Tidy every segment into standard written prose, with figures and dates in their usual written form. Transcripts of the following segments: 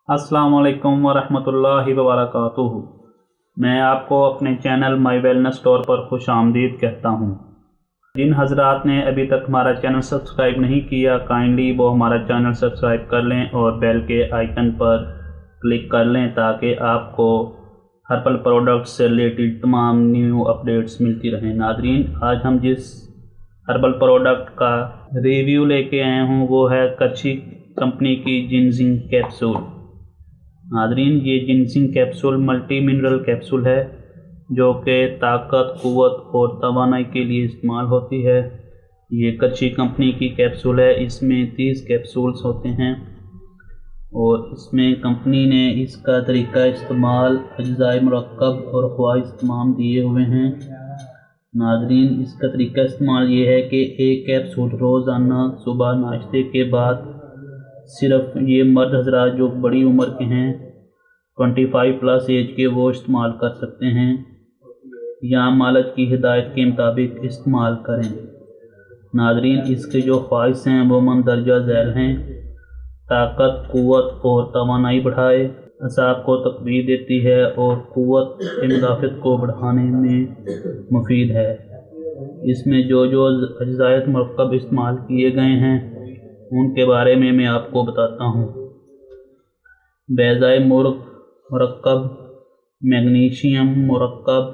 अस्सलाम वालेकुम वरहमतुल्लाहि वबरकातुहू। मैं आपको अपने चैनल माई वेलनेस स्टोर पर खुश आमदीद कहता हूँ। जिन हजरात ने अभी तक हमारा चैनल सब्सक्राइब नहीं किया, काइंडली वो हमारा चैनल सब्सक्राइब कर लें और बेल के आइकन पर क्लिक कर लें ताकि आपको हर्बल प्रोडक्ट से रिलेटेड तमाम न्यू अपडेट्स मिलती रहें। नादरीन, आज हम जिस हर्बल प्रोडक्ट का रिव्यू लेके आए हूँ वो है करची कंपनी की जिंजिंग कैप्सूल। नादरीन, ये जिंजिंग कैप्सूल मल्टी मिनरल कैप्सूल है जो कि ताकत, कुव्वत और तवानाई के लिए इस्तेमाल होती है। ये करची कंपनी की कैप्सूल है। इसमें 30 कैप्सूल्स होते हैं और इसमें कंपनी ने इसका तरीका इस्तेमाल, अज्जाए मुरक्कब और ख़वाइस तमाम दिए हुए हैं। नादरीन, इसका तरीका इस्तेमाल ये है कि एक कैप्सूल रोज़ाना सुबह नाश्ते के बाद सिर्फ ये मर्द हजरात जो बड़ी उम्र के हैं 25 प्लस एज के वो इस्तेमाल कर सकते हैं या मालिक की हिदायत के मुताबिक इस्तेमाल करें। नादरीन, इसके जो ख़वाइस हैं वो मंदरजा झैल हैं। ताकत, कुव्वत और तवानाई बढ़ाए, असाब को तक़वीयत देती है और कुव्वत के मुदाफ़त को बढ़ाने में मुफीद है। इसमें जो जो अज्जाए मुरक्कब इस्तेमाल किए गए हैं उनके बारे में मैं आपको बताता हूँ। बेज़ाए मुरक्कब, मैग्नीशियम मुरक्कब,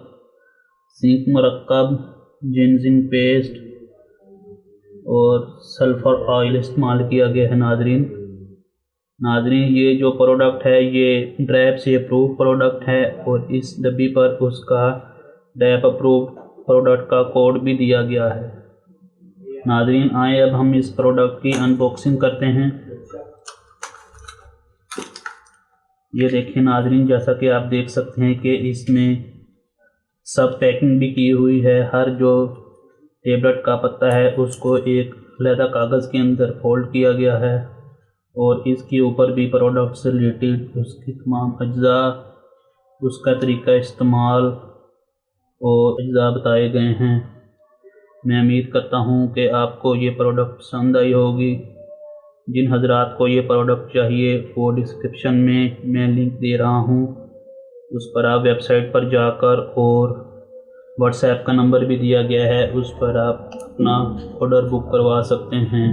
जिंक मुरक्कब, जिंजिंग पेस्ट और सल्फ़र ऑयल इस्तेमाल किया गया है। नादरीन, ये जो प्रोडक्ट है ये ड्रैप से अप्रूव प्रोडक्ट है और इस डब्बी पर उसका ड्रैप अप्रूव प्रोडक्ट का कोड भी दिया गया है। नादरीन, आए अब हम इस प्रोडक्ट की अनबॉक्सिंग करते हैं। ये देखें नादरीन, जैसा कि आप देख सकते हैं कि इसमें सब पैकिंग भी की हुई है। हर जो टेबलेट का पत्ता है उसको एक अलहदा कागज़ के अंदर फोल्ड किया गया है और इसके ऊपर भी प्रोडक्ट से रिलेटेड उसकी तमाम अज्जा, उसका तरीका इस्तेमाल और अज्जा बताए गए हैं। मैं उम्मीद करता हूँ कि आपको ये प्रोडक्ट पसंद आई होगी। जिन हजरात को ये प्रोडक्ट चाहिए वो डिस्क्रिप्शन में मैं लिंक दे रहा हूँ, उस पर आप वेबसाइट पर जाकर, और व्हाट्सएप का नंबर भी दिया गया है, उस पर आप अपना ऑर्डर बुक करवा सकते हैं।